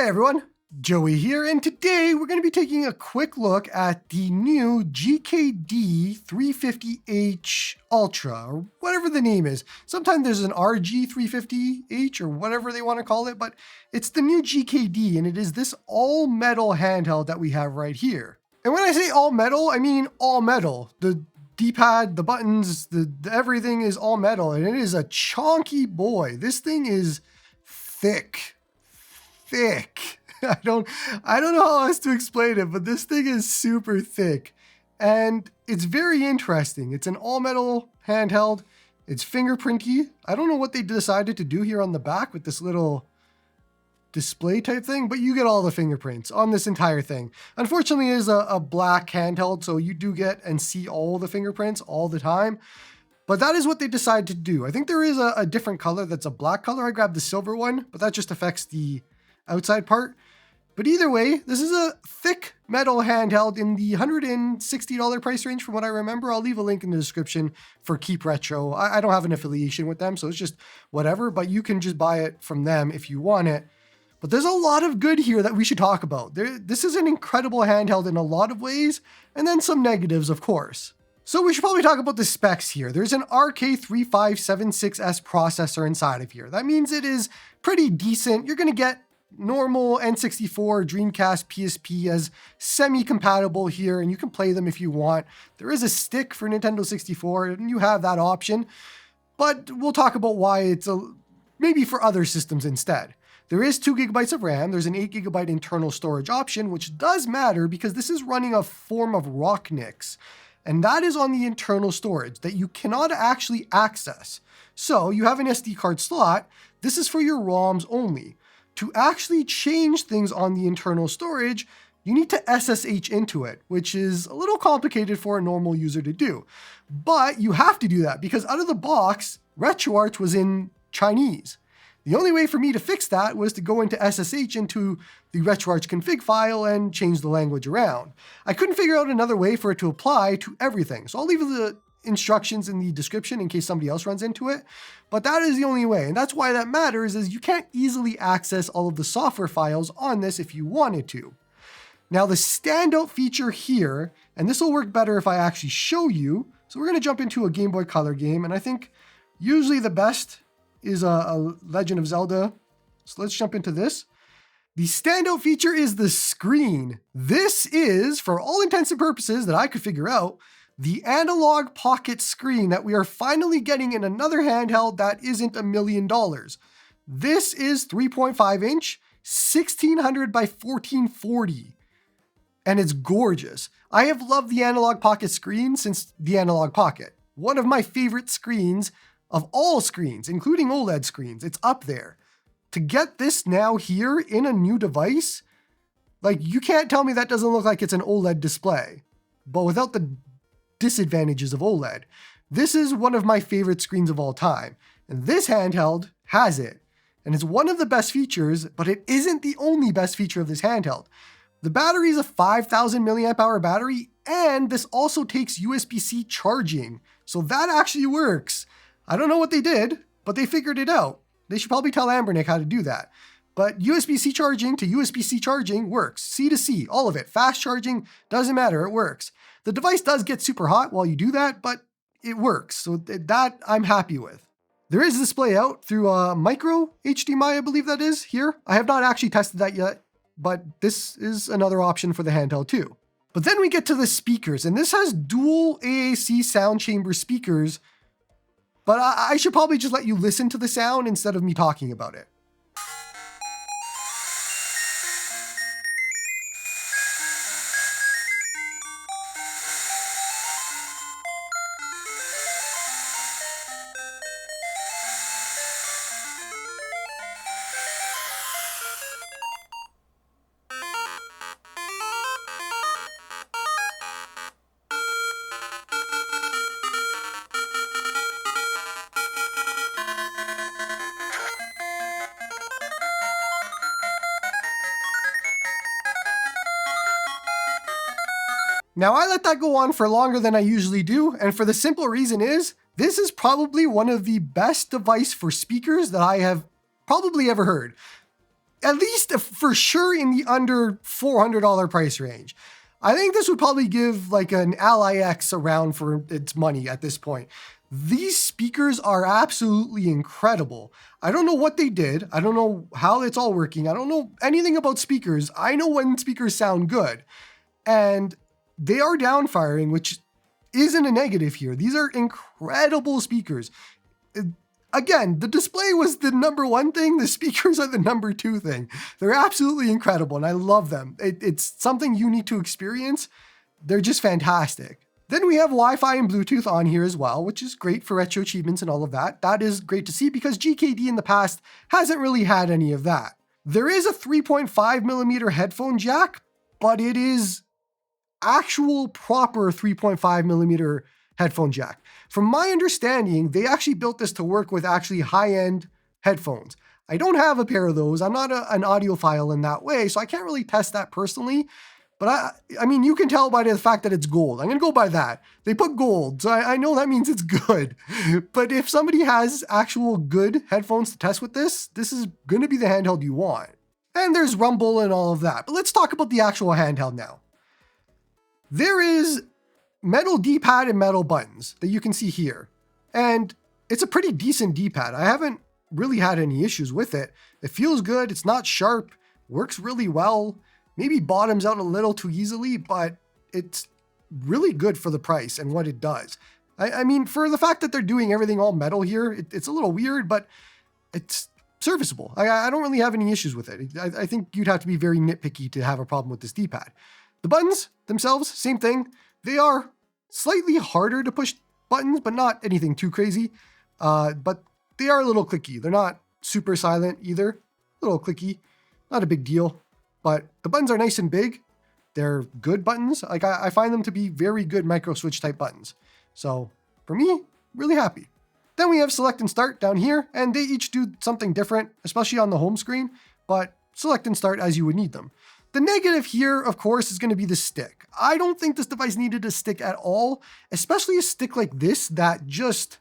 Hey everyone, Joey here, and today we're going to be taking a quick look at the new GKD 350H Ultra, or whatever the name is. Sometimes there's an RG 350H or whatever they want to call it, but it's the new GKD, and it is this all-metal handheld that we have right here. And when I say all metal, I mean all metal. The D-pad, the buttons, the everything is all metal, and it is a chonky boy. This thing is thick. I don't know how else to explain it, but this thing is super thick and it's very interesting. It's an all metal handheld. It's fingerprinty. I don't know what they decided to do here on the back with this little display type thing, but you get all the fingerprints on this entire thing. Unfortunately, it is a black handheld, so you do get and see all the fingerprints all the time. But that is what they decided to do. I think there is a different color that's a black color. I grabbed the silver one, but that just affects the outside part. But either way, this is a thick metal handheld in the $160 price range from what I remember. I'll leave a link in the description for Keep Retro. I don't have an affiliation with them, so it's just whatever, but you can just buy it from them if you want it. But there's a lot of good here that we should talk about. This is an incredible handheld in a lot of ways, and then some negatives, of course. So we should probably talk about the specs here. There's an RK3576S processor inside of here. That means it is pretty decent. You're going to get normal N64, Dreamcast, PSP as semi-compatible here, and you can play them if you want. There is a stick for Nintendo 64, and you have that option, but we'll talk about why it's maybe for other systems instead. There is 2 GB of RAM. There's an 8 GB internal storage option, which does matter because this is running a form of ROCNIX, and that is on the internal storage that you cannot actually access. So you have an SD card slot. This is for your ROMs only. To actually change things on the internal storage, you need to SSH into it, which is a little complicated for a normal user to do. But you have to do that because out of the box, RetroArch was in Chinese. The only way for me to fix that was to go into SSH into the RetroArch config file and change the language around. I couldn't figure out another way for it to apply to everything, so I'll leave the instructions in the description in case somebody else runs into it, but that is the only way, and that's why that matters, is you can't easily access all of the software files on this if you wanted to. Now the standout feature here, and this will work better if I actually show you, so we're going to jump into a Game Boy Color game, and I think usually the best is a Legend of Zelda, so let's jump into this. The standout feature is the screen. This is, for all intents and purposes that I could figure out, the analog pocket screen that we are finally getting in another handheld that isn't $1 million. This is 3.5 inch, 1600 by 1440, and it's gorgeous. I have loved the analog pocket screen since the analog pocket. One of my favorite screens of all screens, including OLED screens. It's up there. To get this now here in a new device, like you can't tell me that doesn't look like it's an OLED display, but without the disadvantages of OLED. This is one of my favorite screens of all time, and this handheld has it. And it's one of the best features, but it isn't the only best feature of this handheld. The battery is a 5,000 milliamp hour battery, and this also takes USB-C charging. So that actually works. I don't know what they did, but they figured it out. They should probably tell Ambernick how to do that. But USB-C charging to USB-C charging works. C to C, all of it. Fast charging, doesn't matter, it works. The device does get super hot while you do that, but it works. So that I'm happy with. There is display out through micro HDMI, I believe that is here. I have not actually tested that yet, but this is another option for the handheld too. But then we get to the speakers, and this has dual AAC sound chamber speakers, but I should probably just let you listen to the sound instead of me talking about it. Now I let that go on for longer than I usually do, and for the simple reason is, this is probably one of the best device for speakers that I have probably ever heard. at least for sure in the under $400 price range. I think this would probably give like an Ally X a round for its money at this point. These speakers are absolutely incredible. I don't know what they did. I don't know how it's all working. I don't know anything about speakers. I know when speakers sound good. And they are downfiring, which isn't a negative here. These are incredible speakers. Again, the display was the number one thing. The speakers are the number two thing. They're absolutely incredible, and I love them. It's something you need to experience. They're just fantastic. Then we have Wi-Fi and Bluetooth on here as well, which is great for retro achievements and all of that. That is great to see because GKD in the past hasn't really had any of that. There is a 3.5 millimeter headphone jack, but it is actual proper 3.5 millimeter headphone jack. From my understanding, they actually built this to work with actually high-end headphones. I don't have a pair of those. I'm not an audiophile in that way, so I can't really test that personally. But I mean, you can tell by the fact that it's gold. I'm going to go by that. They put gold, so I know that means it's good. But if somebody has actual good headphones to test with this is going to be the handheld you want. And there's rumble and all of that. But let's talk about the actual handheld now. There is metal D-pad and metal buttons that you can see here. And it's a pretty decent D-pad. I haven't really had any issues with it. It feels good. It's not sharp. Works really well. Maybe bottoms out a little too easily, but it's really good for the price and what it does. I mean, for the fact that they're doing everything all metal here, it's a little weird, but it's serviceable. I don't really have any issues with it. I think you'd have to be very nitpicky to have a problem with this D-pad. The buttons themselves, same thing. They are slightly harder to push buttons, but not anything too crazy. But they are a little clicky. They're not super silent either. A little clicky, not a big deal. But the buttons are nice and big. They're good buttons. Like I find them to be very good micro switch type buttons. So for me, really happy. Then we have select and start down here, and they each do something different, especially on the home screen, but select and start as you would need them. The negative here, of course, is going to be the stick. I don't think this device needed a stick at all, especially a stick like this that just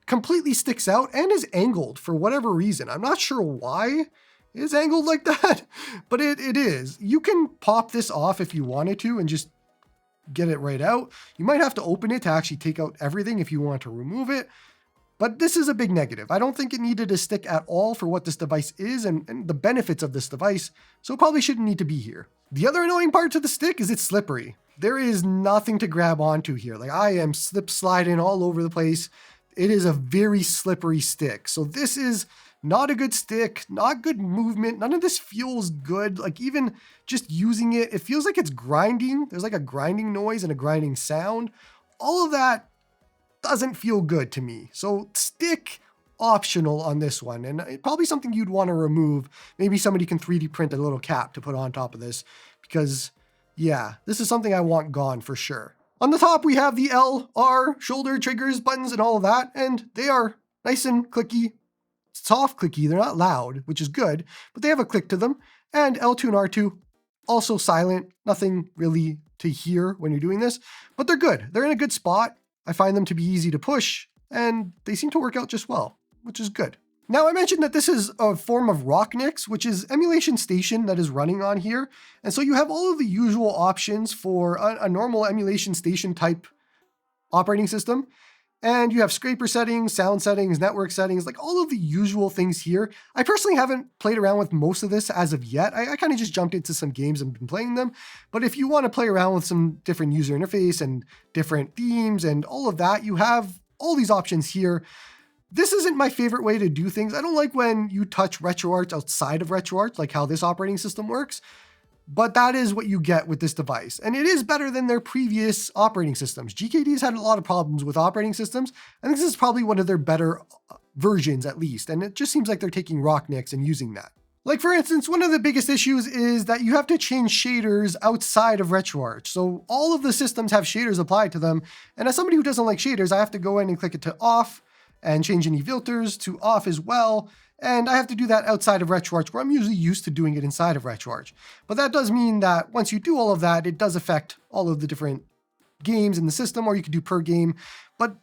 completely sticks out and is angled for whatever reason. I'm not sure why it's angled like that, but it is. You can pop this off if you wanted to and just get it right out. You might have to open it to actually take out everything if you want to remove it. But this is a big negative. I don't think it needed a stick at all for what this device is and the benefits of this device, so it probably shouldn't need to be here. The other annoying part to the stick is it's slippery. There is nothing to grab onto here. Like I am slip sliding all over the place. It is a very slippery stick. So this is not a good stick, not good movement. None of this feels good. Like even just using it, it feels like it's grinding. There's like a grinding noise and a grinding sound. All of that doesn't feel good to me. So stick optional on this one, and probably something you'd want to remove. Maybe somebody can 3D print a little cap to put on top of this because yeah, this is something I want gone for sure. On the top, we have the L, R, shoulder, triggers, buttons, and all of that, and they are nice and clicky, soft clicky. They're not loud, which is good, but they have a click to them. And L2 and R2, also silent, nothing really to hear when you're doing this, but they're good. They're in a good spot. I find them to be easy to push, and they seem to work out just well, which is good. Now, I mentioned that this is a form of Rocknix, which is emulation station that is running on here. And so you have all of the usual options for a normal emulation station type operating system. And you have scraper settings, sound settings, network settings, like all of the usual things here. I personally haven't played around with most of this as of yet. I kind of just jumped into some games and been playing them. But if you want to play around with some different user interface and different themes and all of that, you have all these options here. This isn't my favorite way to do things. I don't like when you touch RetroArch outside of RetroArch, like how this operating system works. But that is what you get with this device. And it is better than their previous operating systems. GKD's had a lot of problems with operating systems. I think this is probably one of their better versions at least. And it just seems like they're taking Rocknix and using that. Like for instance, one of the biggest issues is that you have to change shaders outside of RetroArch. So all of the systems have shaders applied to them. And as somebody who doesn't like shaders, I have to go in and click it to off and change any filters to off as well. And I have to do that outside of RetroArch, where I'm usually used to doing it inside of RetroArch. But that does mean that once you do all of that, it does affect all of the different games in the system, or you could do per game. But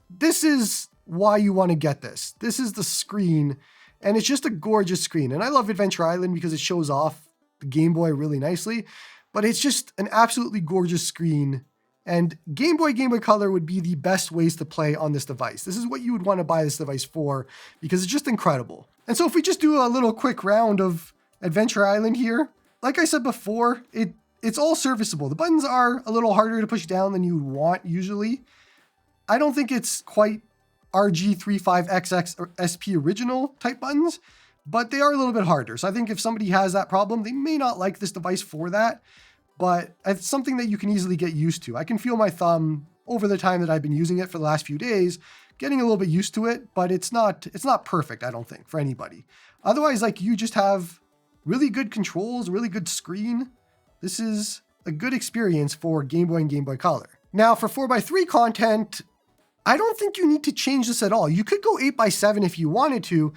this is why you want to get this. This is the screen. and it's just a gorgeous screen. And I love Adventure Island because it shows off the Game Boy really nicely, but it's just an absolutely gorgeous screen. And Game Boy Color would be the best ways to play on this device. This is what you would want to buy this device for because it's just incredible. And so if we just do a little quick round of Adventure Island here, like I said before, it's all serviceable. The buttons are a little harder to push down than you would want usually. I don't think it's quite RG35XX or SP original type buttons, but they are a little bit harder. So I think if somebody has that problem, they may not like this device for that. But it's something that you can easily get used to. I can feel my thumb over the time that I've been using it for the last few days, getting a little bit used to it, but it's not perfect, I don't think, for anybody. Otherwise, like, you just have really good controls, really good screen. This is a good experience for Game Boy and Game Boy Color. Now for 4x3 content, I don't think you need to change this at all. You could go 8x7 if you wanted to,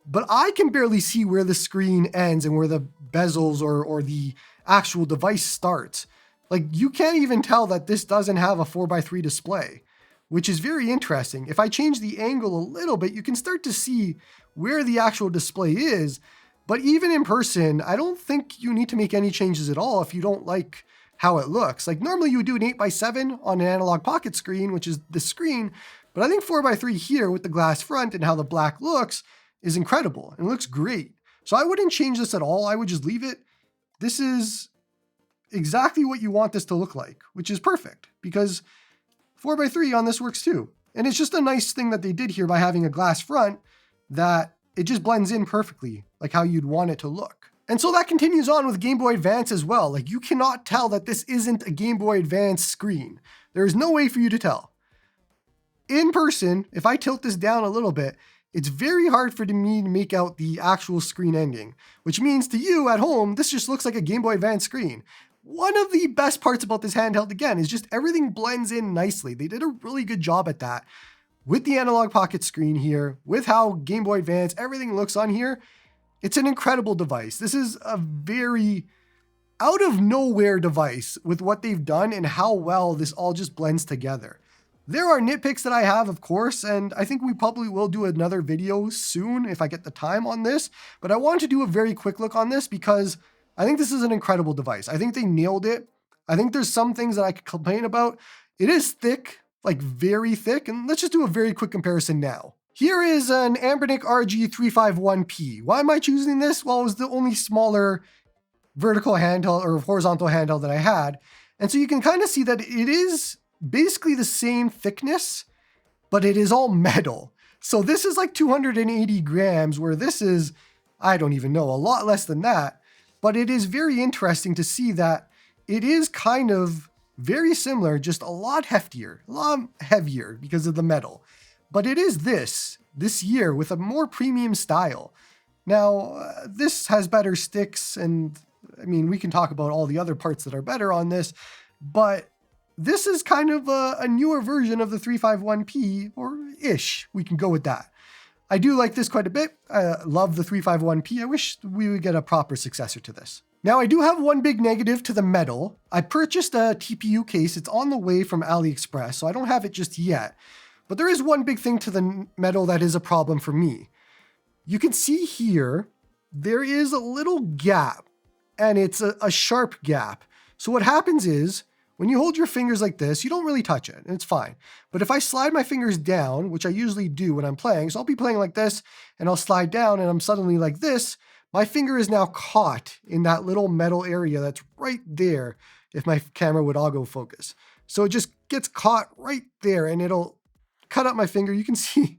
but I can barely see where the screen ends and where the bezels or the actual device starts. Like, you can't even tell that this doesn't have a 4x3 display, which is very interesting. If I change the angle a little bit, you can start to see where the actual display is. But even in person, I don't think you need to make any changes at all if you don't like how it looks. Like, normally you would do an 8x7 on an analog pocket screen, which is this screen, but I think 4x3 here with the glass front and how the black looks is incredible and it looks great. So I wouldn't change this at all. I would just leave it. This is exactly what you want this to look like, which is perfect because 4x3 on this works too. And it's just a nice thing that they did here by having a glass front that it just blends in perfectly, like how you'd want it to look. And so that continues on with Game Boy Advance as well. Like, you cannot tell that this isn't a Game Boy Advance screen. There is no way for you to tell. In person, if I tilt this down a little bit, it's very hard for me to make out the actual screen ending, which means to you at home, this just looks like a Game Boy Advance screen. One of the best parts about this handheld, again, is just everything blends in nicely. They did a really good job at that. With the analog pocket screen here, with how Game Boy Advance, everything looks on here, it's an incredible device. This is a very out of nowhere device with what they've done and how well this all just blends together. There are nitpicks that I have, of course, and I think we probably will do another video soon if I get the time on this, but I want to do a very quick look on this because I think this is an incredible device. I think they nailed it. I think there's some things that I could complain about. It is thick, like very thick, and let's just do a very quick comparison now. Here is an Anbernic RG351P. Why am I choosing this? Well, it was the only smaller vertical handheld or horizontal handheld that I had, and so you can kind of see that it is basically the same thickness, but it is all metal. So this is like 280 grams, where this is, I don't even know, a lot less than that. But it is very interesting to see that it is kind of very similar, just a lot heftier, a lot heavier because of the metal. But it is this year with a more premium style. Now, this has better sticks, and I mean, we can talk about all the other parts that are better on this, but this is kind of a newer version of the 351P, or ish. We can go with that. I do like this quite a bit. I love the 351P. I wish we would get a proper successor to this. Now, I do have one big negative to the metal. I purchased a TPU case. It's on the way from AliExpress, so I don't have it just yet. But there is one big thing to the metal that is a problem for me. You can see here, there is a little gap, and it's a sharp gap. So what happens is, when you hold your fingers like this, you don't really touch it, and it's fine. But if I slide my fingers down, which I usually do when I'm playing, so I'll be playing like this, and I'll slide down, and I'm suddenly like this, my finger is now caught in that little metal area that's right there, if my camera would autofocus. So it just gets caught right there, and it'll cut up my finger. You can see,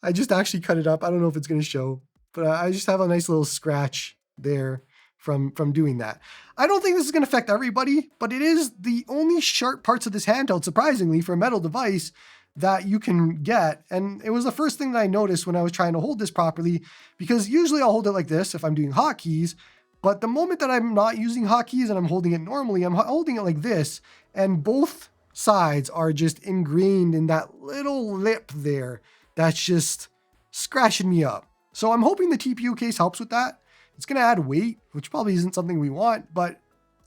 I just actually cut it up. I don't know if it's going to show, but I just have a nice little scratch there from doing that. I don't think this is going to affect everybody, but it is the only sharp parts of this handheld, surprisingly, for a metal device that you can get. And it was the first thing that I noticed when I was trying to hold this properly, because usually I'll hold it like this if I'm doing hotkeys, but the moment that I'm not using hotkeys and I'm holding it normally, I'm holding it like this, and both sides are just ingrained in that little lip there that's just scratching me up. So I'm hoping the TPU case helps with that. It's going to add weight, which probably isn't something we want, but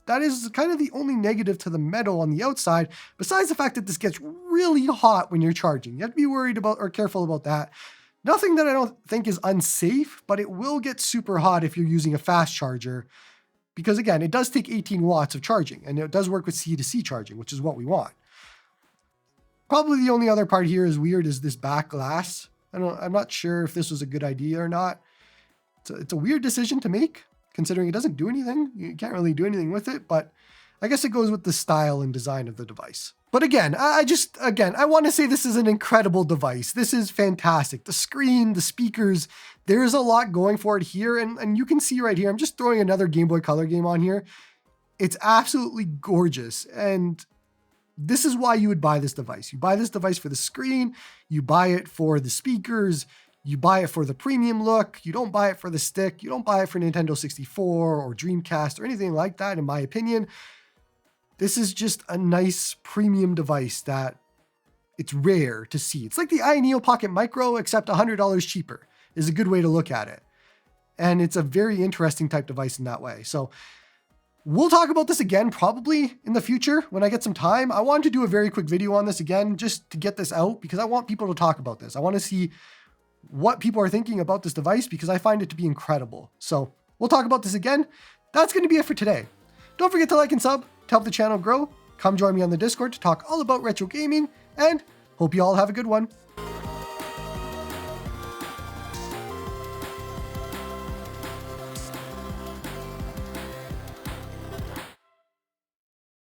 that is kind of the only negative to the metal on the outside, besides the fact that this gets really hot when you're charging. You have to be worried about or careful about that. Nothing that I don't think is unsafe, but it will get super hot if you're using a fast charger, because again, it does take 18 watts of charging, and it does work with C to C charging, which is what we want. Probably the only other part here is weird is this back glass. I'm not sure if this was a good idea or not. It's a weird decision to make, considering it doesn't do anything. You can't really do anything with it, but I guess it goes with the style and design of the device. But again, I want to say this is an incredible device. This is fantastic. The screen, the speakers, there's a lot going for it here. And you can see right here, I'm just throwing another Game Boy Color game on here. It's absolutely gorgeous. And this is why you would buy this device. You buy this device for the screen, you buy it for the speakers, you buy it for the premium look. You don't buy it for the stick. You don't buy it for Nintendo 64 or Dreamcast or anything like that, in my opinion. This is just a nice premium device that it's rare to see. It's like the iNeo Pocket Micro, except $100 cheaper is a good way to look at it. And it's a very interesting type device in that way. So we'll talk about this again, probably in the future when I get some time. I wanted to do a very quick video on this again, just to get this out, because I want people to talk about this. I want to see what people are thinking about this device, because I find it to be incredible. So we'll talk about this again. That's going to be it for today. Don't forget to like and sub to help the channel grow. Come join me on the Discord to talk all about retro gaming, and hope you all have a good one.